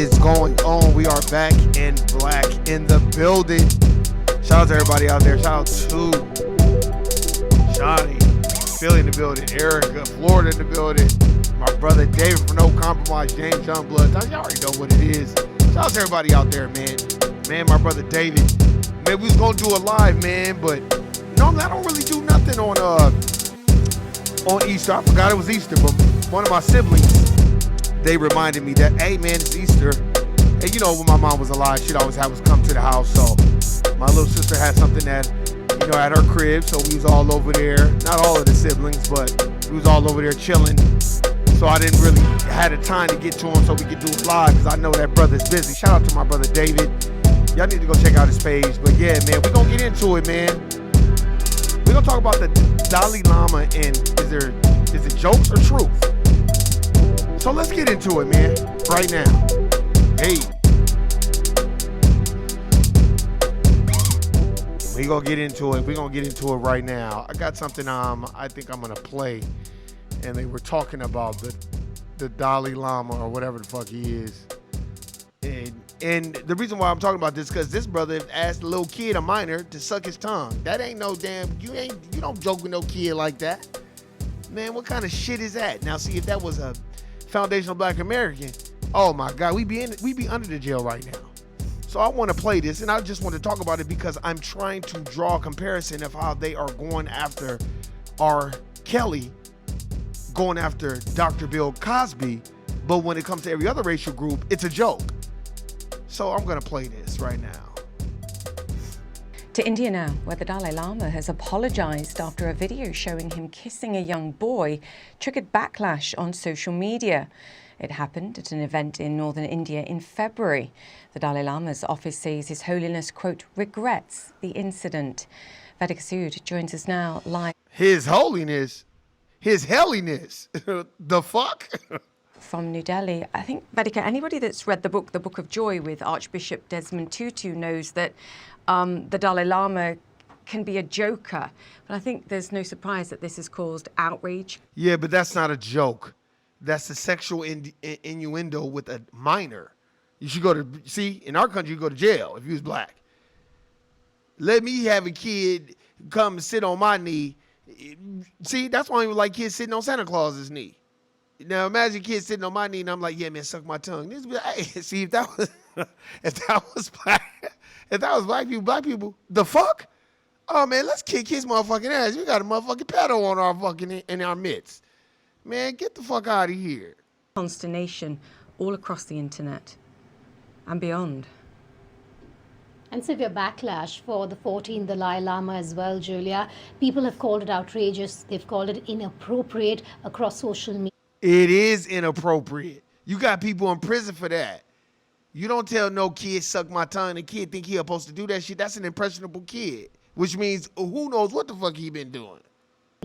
is going on? We are back in black in the building. Shout out to everybody out there. Shout out to Johnny, Philly in the building, Erica, Florida in the building, my brother David from No Compromise, James Youngblood. Y'all already know what it is. Shout out to everybody out there, man. Man, my brother David. Man, we was gonna do a live, man, but normally I don't really do nothing on Easter. I forgot it was Easter, but one of my siblings, they reminded me that, hey man, it's Easter. And you know, when my mom was alive, she'd always have us come to the house. So my little sister had something at, you know, at her crib. So we was all over there. Not all of the siblings, but we was all over there chilling. So I didn't really have the time to get to him so we could do it live because I know that brother's busy. Shout out to my brother David. Y'all need to go check out his page. But yeah, man, we're going to get into it, man. We're going to talk about the Dalai Lama and is it jokes or truth? So let's get into it, man, right now. Hey. We're going to get into it. We're going to get into it right now. I got something I think I'm going to play. And they were talking about the Dalai Lama or whatever the fuck he is. And the reason why I'm talking about this is because this brother asked a little kid, a minor, to suck his tongue. That ain't no damn, you don't joke with no kid like that. Man, what kind of shit is that? Now, see, if that was a foundational black American, oh my God, we'd be under the jail right now. So I want to play this, and I just want to talk about it because I'm trying to draw a comparison of how they are going after R. Kelly, going after Dr. Bill Cosby, but when it comes to every other racial group, it's a joke. So I'm going to play this right now. To India now, where the Dalai Lama has apologized after a video showing him kissing a young boy triggered backlash on social media. It happened at an event in northern India in February. The Dalai Lama's office says His Holiness, quote, regrets the incident. Vedika Sood joins us now live. His Holiness? His helliness? The fuck? From New Delhi. I think, Vedika, anybody that's read the Book of Joy with Archbishop Desmond Tutu knows that the Dalai Lama can be a joker. But I think there's no surprise that this has caused outrage. Yeah, but that's not a joke. That's a sexual innuendo with a minor. You should go to, see, in our country, you go to jail if you was black. Let me have a kid come sit on my knee. See, that's why I don't even like kids sitting on Santa Claus's knee. Now imagine kids sitting on my knee and I'm like, yeah, man, suck my tongue. This be like, hey, see, if that was black people, the fuck? Oh man, let's kick his motherfucking ass. We got a motherfucking pedo on our fucking in our midst. Man, get the fuck out of here. Consternation all across the internet and beyond. And severe backlash for the 14th Dalai Lama as well, Julia. People have called it outrageous. They've called it inappropriate across social media. It is inappropriate. You got people in prison for that. You don't tell no kid suck my tongue. The kid think he supposed to do that shit. That's an impressionable kid, which means who knows what the fuck he been doing.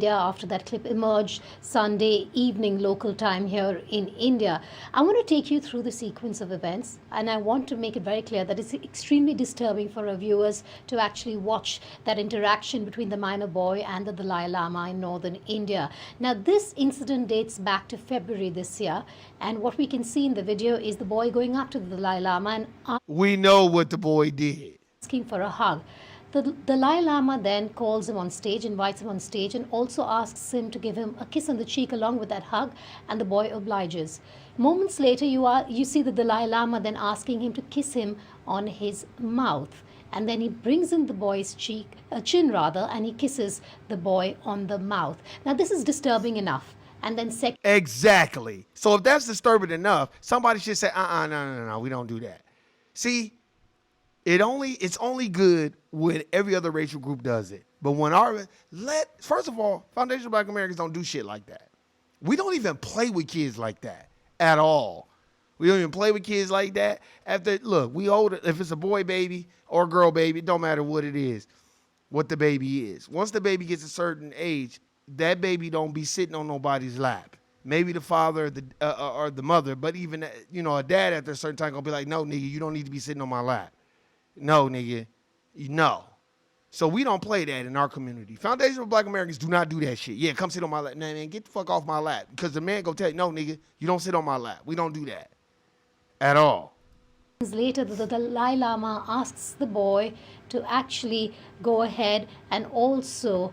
After that clip emerged Sunday evening local time here in India. I want to take you through the sequence of events, and I want to make it very clear that it's extremely disturbing for our viewers to actually watch that interaction between the minor boy and the Dalai Lama in northern India. Now, this incident dates back to February this year, and what we can see in the video is the boy going up to the Dalai Lama and we know what the boy did. Asking for a hug. The Dalai Lama then calls him on stage, invites him on stage, and also asks him to give him a kiss on the cheek along with that hug, and the boy obliges. Moments later, you see the Dalai Lama then asking him to kiss him on his mouth, and then he brings in the boy's chin, and he kisses the boy on the mouth. Now, this is disturbing enough. And then exactly. So if that's disturbing enough, somebody should say, no, we don't do that. See, it's only good when every other racial group does it. But when first of all, foundational black Americans don't do shit like that. We don't even play with kids like that at all. We don't even play with kids like that. Look, we older, if it's a boy baby or a girl baby, it don't matter what it is, what the baby is. Once the baby gets a certain age, that baby don't be sitting on nobody's lap. Maybe the father or the mother, but even, a dad after a certain time gonna be like, no, nigga, you don't need to be sitting on my lap. No, nigga, no. So we don't play that in our community. Foundational black Americans do not do that shit. Yeah, come sit on my lap. Nah, man, get the fuck off my lap. Because the man go tell you, no, nigga, you don't sit on my lap. We don't do that at all. Later, the Dalai Lama asks the boy to actually go ahead and also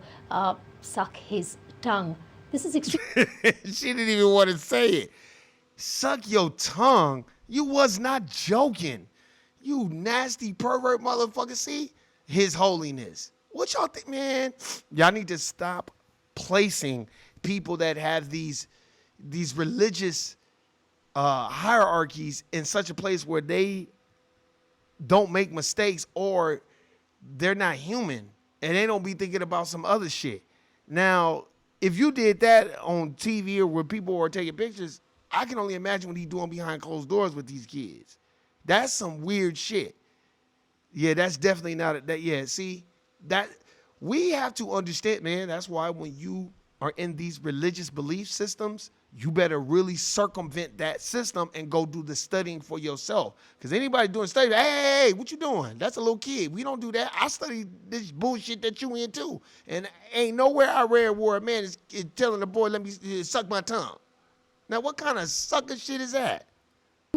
suck his tongue. This is extremely She didn't even want to say it. Suck your tongue. You was not joking. You nasty pervert motherfucker. See? His Holiness. What y'all think, man? Y'all need to stop placing people that have these religious hierarchies in such a place where they don't make mistakes or they're not human and they don't be thinking about some other shit. Now, if you did that on TV or where people were taking pictures, I can only imagine what he's doing behind closed doors with these kids. That's some weird shit. Yeah, that's definitely not that. Yeah, see, that we have to understand, man. That's why when you are in these religious belief systems, you better really circumvent that system and go do the studying for yourself. Because anybody doing study, hey, what you doing? That's a little kid. We don't do that. I study this bullshit that you in too. And ain't nowhere I read where a man is telling a boy, let me suck my tongue. Now, what kind of sucker shit is that?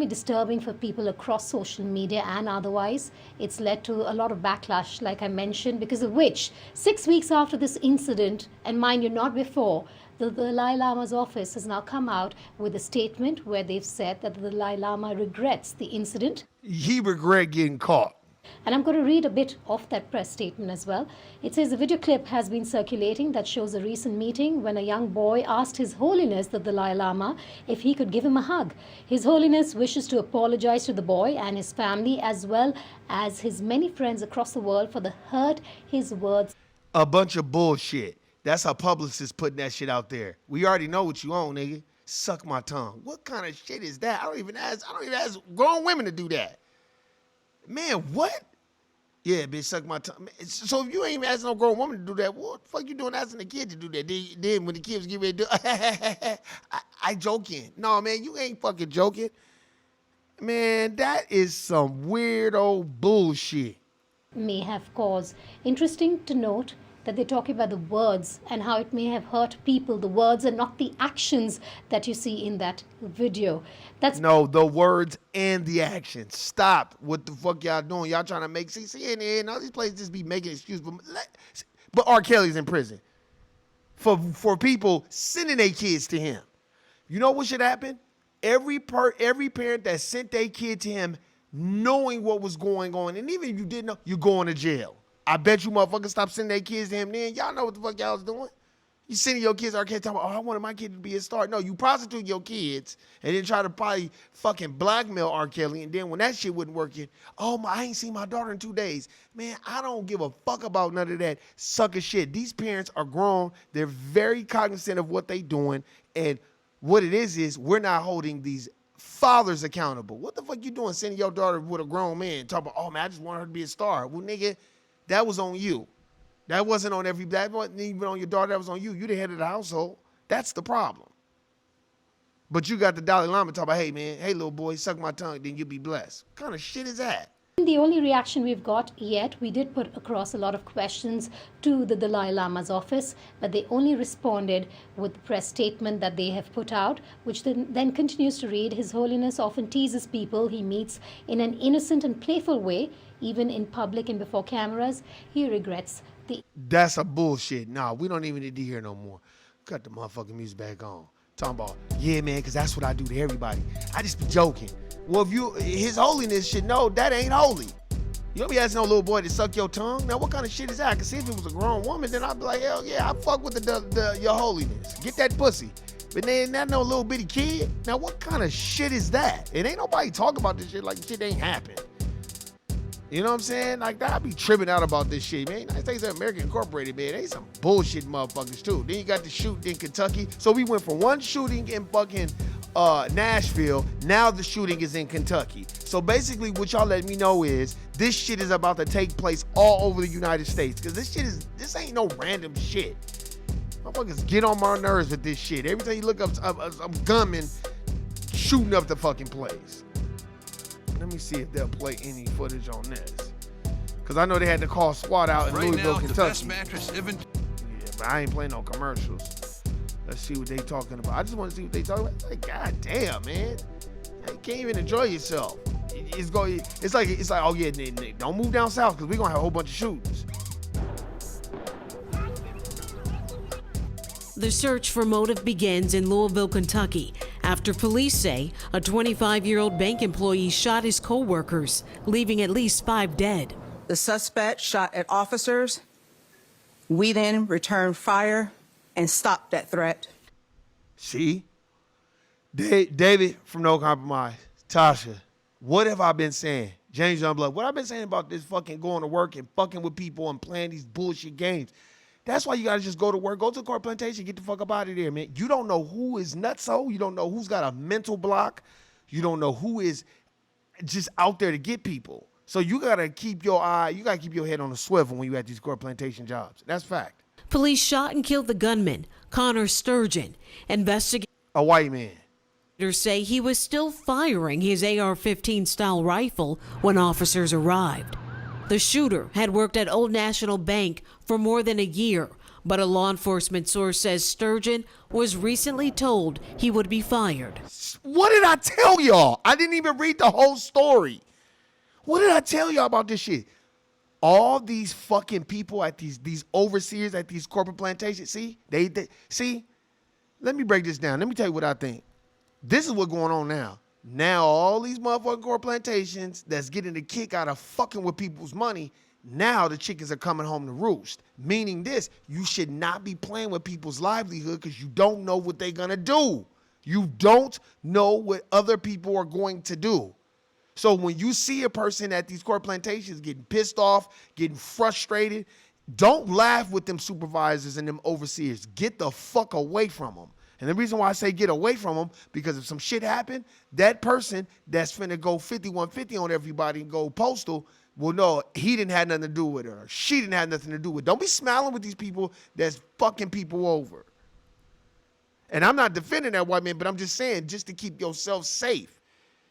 disturbing for people across social media and otherwise. It's led to a lot of backlash, like I mentioned, because of which 6 weeks after this incident, and mind you, not before, the Dalai Lama's office has now come out with a statement where they've said that the Dalai Lama regrets the incident. He regret getting caught. And I'm going to read a bit of that press statement as well. It says a video clip has been circulating that shows a recent meeting when a young boy asked His Holiness the Dalai Lama if he could give him a hug. His Holiness wishes to apologize to the boy and his family as well as his many friends across the world for the hurt his words. A bunch of bullshit. That's how publicists putting that shit out there. We already know what you own, nigga. Suck my tongue. What kind of shit is that? I don't even ask grown women to do that. Man, what? Yeah, bitch, suck my tongue. So if you ain't even asking no grown woman to do that, what the fuck you doing asking the kid to do that? Then when the kids get ready to do I joking. No, man, you ain't fucking joking. Man, that is some weirdo bullshit. May have caused. Interesting to note that they're talking about the words and how it may have hurt people, the words and not the actions that you see in that video. That's no, the words and the actions. Stop. What the fuck y'all doing? Y'all trying to make CNN and all these places just be making excuses. But R. Kelly's in prison for people sending their kids to him. You know what should happen? Every parent that sent their kid to him knowing what was going on, and even if you didn't know, you're going to jail. I bet you motherfuckers stop sending their kids to him then. Y'all know what the fuck y'all was doing. You sending your kids, R. Kelly talking about, oh, I wanted my kid to be a star. No, you prostitute your kids and then try to probably fucking blackmail R. Kelly. And then when that shit wasn't working, oh, I ain't seen my daughter in 2 days. Man, I don't give a fuck about none of that sucker shit. These parents are grown. They're very cognizant of what they doing. And what it is we're not holding these fathers accountable. What the fuck you doing sending your daughter with a grown man talking about, oh, man, I just want her to be a star. Well, nigga, that was on you. That wasn't even on your daughter. That was on you. You the head of the household. That's the problem. But you got the Dalai Lama talking about, hey, man, hey, little boy, suck my tongue, then you'll be blessed. What kind of shit is that? the only reaction we've got yet. We did put across a lot of questions to the Dalai Lama's office, but they only responded with the press statement that they have put out, which then continues to read, His Holiness often teases people he meets in an innocent and playful way, even in public and before cameras. He regrets the... That's a bullshit. Nah, we don't even need to hear no more. Cut the motherfucking music back on. Talking about, yeah, man, because that's what I do to everybody. I just be joking. Well, if His Holiness should know that ain't holy. You don't be asking no little boy to suck your tongue. Now, what kind of shit is that? I can see if it was a grown woman, then I'd be like, hell yeah, I fuck with your Holiness. Get that pussy. But then not no little bitty kid. Now, what kind of shit is that? It ain't nobody talk about this shit like shit ain't happened. You know what I'm saying? Like, I be tripping out about this shit, man. United States of America Incorporated, man. They some bullshit motherfuckers, too. Then you got the shooting in Kentucky. So we went from one shooting in fucking Nashville. Now the shooting is in Kentucky. So basically what y'all let me know is this shit is about to take place all over the United States. Because this ain't no random shit. Motherfuckers get on my nerves with this shit. Every time you look up some gunmen shooting up the fucking place. Let me see if they'll play any footage on this. Because I know they had to call SWAT out in Louisville, Kentucky. The best mattress even. Yeah, but I ain't playing no commercials. Let's see what they talking about. I just want to see what they talking about. Like, God damn, man. Hey, can't even enjoy yourself. It's like, oh yeah, don't move down south because we're gonna have a whole bunch of shootings. The search for motive begins in Louisville, Kentucky, after police say a 25-year-old bank employee shot his co-workers, leaving at least 5 dead. The suspect shot at officers. We then returned fire and stopped that threat. See? David from No Compromise, Tasha, what have I been saying? James Youngblood, what I've been saying about this fucking going to work and fucking with people and playing these bullshit games. That's why you gotta just go to work, go to the court plantation, get the fuck up out of there, man. You don't know who is nutso. You don't know who's got a mental block. You don't know who is just out there to get people. So you gotta keep your head on a swivel when you at these court plantation jobs. That's fact. Police shot and killed the gunman, Connor Sturgeon. Investigators A white man. say he was still firing his AR-15 style rifle when officers arrived. The shooter had worked at Old National Bank for more than a year, but a law enforcement source says Sturgeon was recently told he would be fired. What did I tell y'all? I didn't even read the whole story. What did I tell y'all about this shit? All these fucking people at these overseers at these corporate plantations, see? See? Let me break this down. Let me tell you what I think. This is what's going on now. Now all these motherfucking corporate plantations that's getting the kick out of fucking with people's money, now the chickens are coming home to roost. Meaning this, you should not be playing with people's livelihood because you don't know what they're gonna do. You don't know what other people are going to do. So when you see a person at these corporate plantations getting pissed off, getting frustrated, don't laugh with them supervisors and them overseers. Get the fuck away from them. And the reason why I say get away from them, because if some shit happened, that person that's finna go 5150 on everybody and go postal will know he didn't have nothing to do with it or she didn't have nothing to do with it. Don't be smiling with these people that's fucking people over. And I'm not defending that white man, but I'm just saying just to keep yourself safe.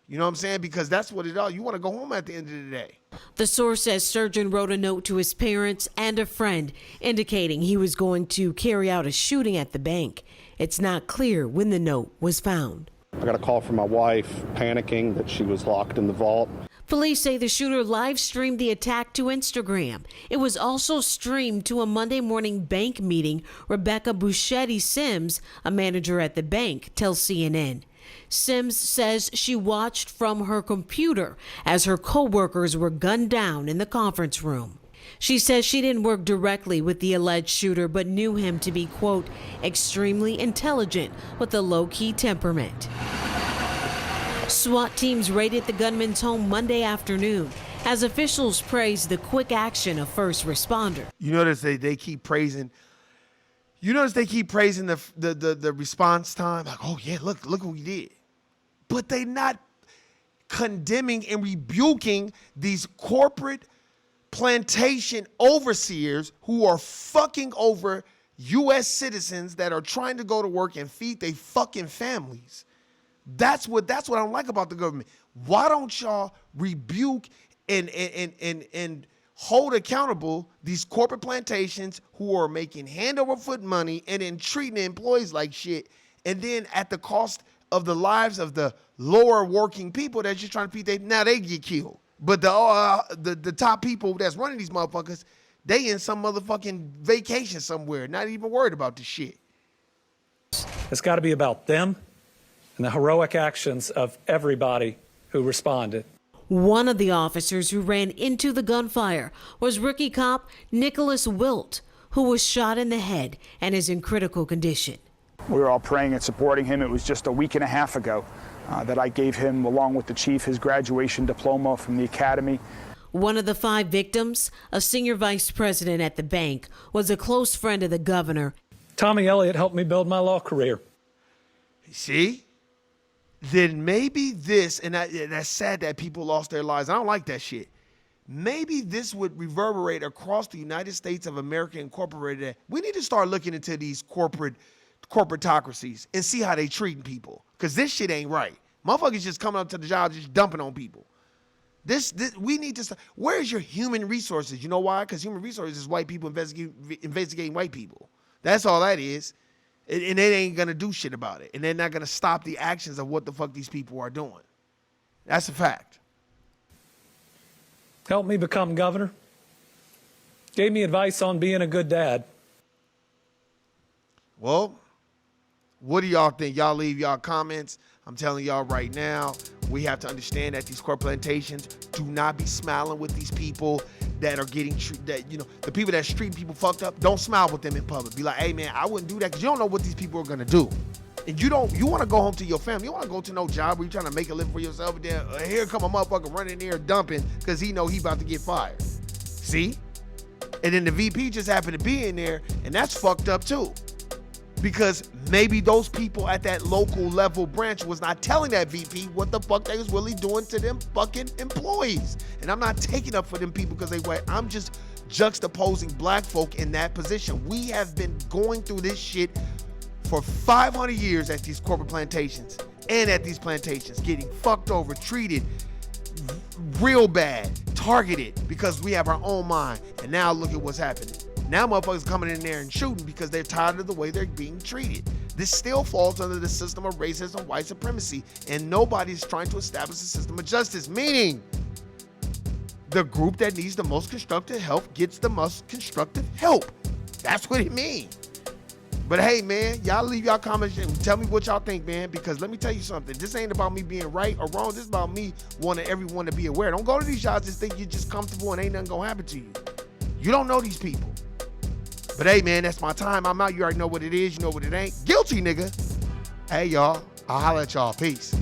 You know what I'm saying? Because that's what it all. You want to go home at the end of the day. The source says Sturgeon wrote a note to his parents and a friend indicating he was going to carry out a shooting at the bank. It's not clear when the note was found. I got a call from my wife panicking that she was locked in the vault. Police say the shooter live streamed the attack to Instagram. It was also streamed to a Monday morning bank meeting. Rebecca Buschetti Sims, a manager at the bank, tells CNN. Sims says she watched from her computer as her co-workers were gunned down in the conference room. She says she didn't work directly with the alleged shooter, but knew him to be, quote, extremely intelligent with a low-key temperament. SWAT teams raided the gunman's home Monday afternoon as officials praised the quick action of first responders. You notice they keep praising. You notice they keep praising the response time. Like, oh yeah, look what we did. But they not condemning and rebuking these corporate plantation overseers who are fucking over U.S. citizens that are trying to go to work and feed their fucking families. That's what I don't like about the government. Why don't y'all rebuke and hold accountable these corporate plantations who are making hand over foot money and then treating the employees like shit, and then at the cost of the lives of the lower working people that you're trying to feed, now they get killed. But the top people that's running these motherfuckers, they in some motherfucking vacation somewhere, not even worried about this shit. It's got to be about them and the heroic actions of everybody who responded. One of the officers who ran into the gunfire was rookie cop Nicholas Wilt, who was shot in the head and is in critical condition. We were all praying and supporting him. It was just a week and a half ago that I gave him, along with the chief, his graduation diploma from the academy. One of the 5 victims, a senior vice president at the bank, was a close friend of the governor. Tommy Elliott helped me build my law career. See? Then maybe this, and that's sad that people lost their lives. I don't like that shit. Maybe this would reverberate across the United States of America Incorporated. We need to start looking into these corporatocracies and see how they treating people. Because this shit ain't right. Motherfuckers just coming up to the job just dumping on people. This we need to start. Where's your human resources? You know why? Because human resources is white people investigating white people. That's all that is. And they ain't going to do shit about it. And they're not going to stop the actions of what the fuck these people are doing. That's a fact. Helped me become governor. Gave me advice on being a good dad. Well, what do y'all think? Y'all leave y'all comments. I'm telling y'all right now, we have to understand that these corporate plantations do not be smiling with these people that are getting the people that treat people fucked up. Don't smile with them in public. Be like, hey man, I wouldn't do that, because you don't know what these people are gonna do. And you want to go home to your family. You want to go to no job where you're trying to make a living for yourself. And then here come a motherfucker running there dumping because he know he about to get fired. See? And then the VP just happened to be in there, and that's fucked up too. Because maybe those people at that local level branch was not telling that VP what the fuck they was really doing to them fucking employees. And I'm not taking up for them people because they white. I'm just juxtaposing black folk in that position. We have been going through this shit for 500 years at these corporate plantations and at these plantations, getting fucked over, treated real bad, targeted because we have our own mind. And now look at what's happening. Now motherfuckers coming in there and shooting because they're tired of the way they're being treated. This still falls under the system of racism, white supremacy, and nobody's trying to establish a system of justice, meaning the group that needs the most constructive help gets the most constructive help. That's what it means. But hey, man, y'all leave y'all comments and tell me what y'all think, man, because let me tell you something. This ain't about me being right or wrong. This is about me wanting everyone to be aware. Don't go to these jobs and think you're just comfortable and ain't nothing gonna happen to you. You don't know these people. But hey, man, that's my time. I'm out. You already know what it is. You know what it ain't. Guilty, nigga. Hey, y'all. I'll holler at y'all. Peace.